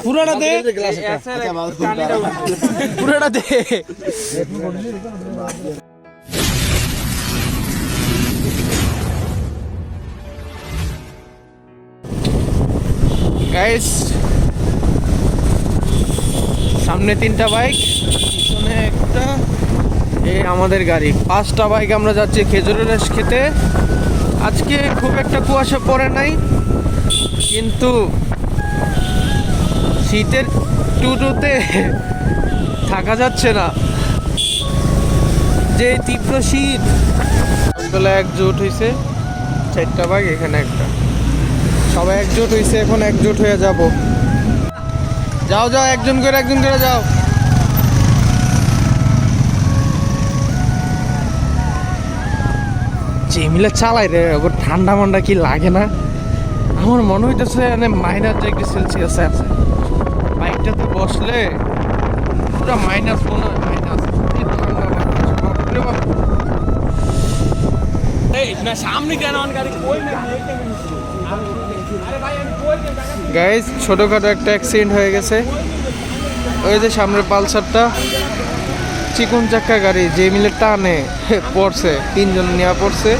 পুরাটা দে পুরাটা দে গাইস সামনে 3টা বাইক পিছনে একটা এই আমাদের গাড়ি 5টা বাইক আমরা যাচ্ছি খেজুরের রস খেতে আজকে খুব একটা কুয়াশা পড়ে নাই কিন্তু শীতের টুটুতে থাকা যাচ্ছে না যে তীব্র শীত বলে একজোট হয়েছে 4টা বাইক এখানে একটা সবাই একজোট হয়েছে এখন একজোট হয়ে যাব যাও যাও একজন করে যাও যেমিলে চালাই রে ওর ঠান্ডা মান্ডা কি লাগে না আমার মনে হইতেছে -1 সেলসিয়াস আছে বাইকটাতে বসলে পুরো মাইনাস মনে হয় মাইনাস সামনে কেন গাড়ি কই না গাইস ছোটখাটো একটা অ্যাক্সিডেন্ট হয়ে গেছে ওই যে সামনের পালসারটা চিকন চাক্কা গাড়ি যে মিলে টানে পড়ছে 3 জন নিয়ে পড়ছে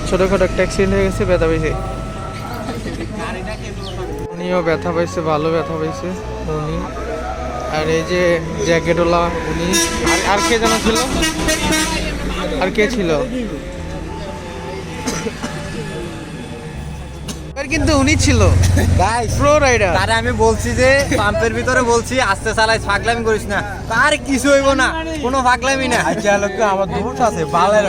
ছোটখাটো একটা অ্যাক্সিডেন্ট হয়ে গেছে ব্যথা পাইছে উনিও ব্যথা পাইছে ভালো ব্যথা পাইছে উনি আর এই যে জ্যাকেটওয়ালা উনি আর কে জানা ছিল আর কে ছিল কিন্তু উনি ছিল গাইস প্রো রাইডার আরে আমি বলছি যে পাম্পের ভিতরে বলছি আস্তে চালাই পাগলামি করিস না আর কিছু হইব না কোনো পাগলামি না আচ্ছা লোক আমার দোষ আছে বালের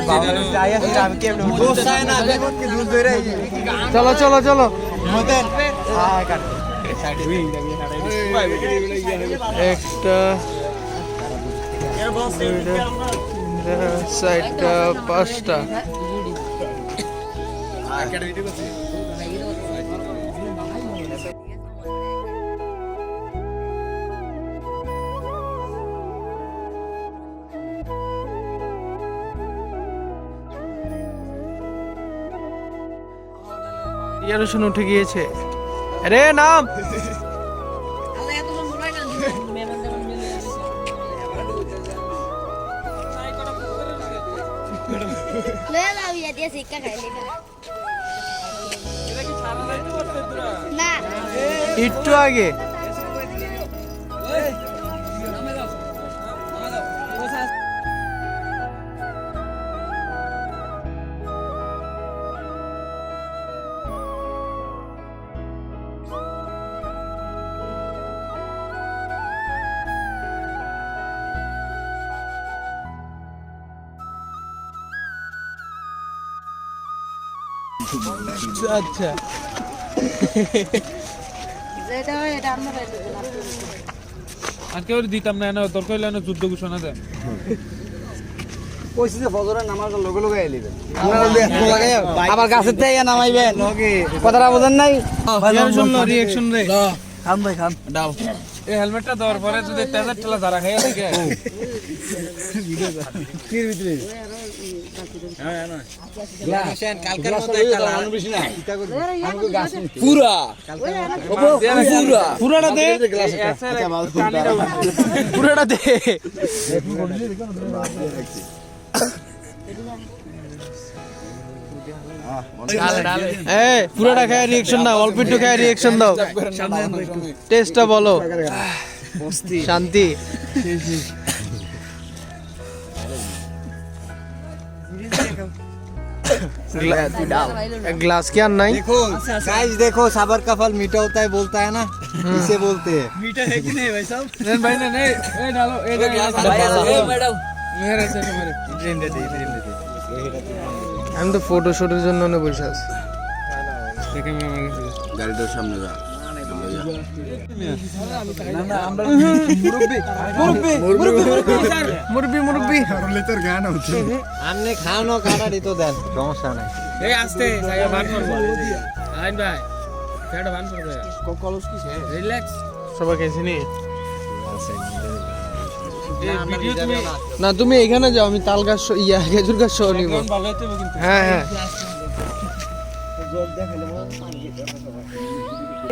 চাই আছে আমি কেমনে দোষ চাই না দেখো কি দূর ধরে চলো চলো চলো মতেন হ্যাঁ কাট একটা সাইডটা 5টা ইয়ারোশন উঠে গিয়েছে আরে নাম একটু আগে আচ্ছা আর কেউ দিতাম না দরকার হইলে যুদ্ধ ঘোষণা দেয় কইছি যে ফজরের নামাজ লগে লগে আইলিবেন আবার গাছের থেকে নামাইবেন কথাটা বুঝেন নাই রিঅ্যাকশন রে খান ভাই খান দাও এই হেলমেটটা দেওয়ার পরে যদি তেজার ঠেলা যারা খাইয়া থাকে কির ভিতরে পুরাটা দে পুরাটা দে পুরাটা খায় রিঅ্যাকশন দাও অল্প একটু খায় রিঅ্যাকশন দাও টেস্টটা বলো শান্তি ग्लास क्या नहीं देखो गाइस देखो सबर का फल मीठा होता है बोलता है ना इसे बोलते हैं मीठा है कि नहीं भाई साहब नहीं भाई नहीं ए डालो ए ग्लास मैडम मेरे से मेरे ड्रिंक दे दे আমি তো ফটো শুটের জন্য না বসে আছি দেখে আমার গাড়িটার সামনে যা না না আমরা মুরব্বি মুরব্বি তোর গান হচ্ছে আমনে খাওনো কাটা দিত দেন সমস্যা নাই এই আস্তে সাইয়া বান করব আইন ভাই কেডা বান করবে কলস কি রিল্যাক্স সবাই কেছে নি ভিডিও তুমি না তুমি এখানে যাও আমি তাল গাছ ইয়া খেজুর গাছ সহ নিব ভালো হইতে কিন্তু হ্যাঁ হ্যাঁ জল দেখালে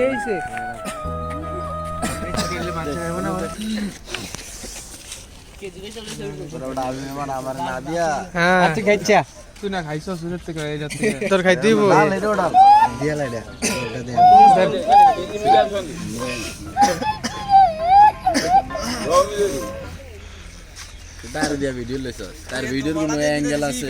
এইছে গেলে বাচ্চা হবে না আমার না দিয়া হ্যাঁ আচ্ছা খাইছা তুই না খাইছ সুরের থেকে এই যাচ্ছে তোর খাইতেই বই ডাল এটা ডাল দিয়া লাইডা ওটা দে তার দিয়া ভিডিও লইছ তার ভিডিওর কোনো অ্যাঙ্গেল আছে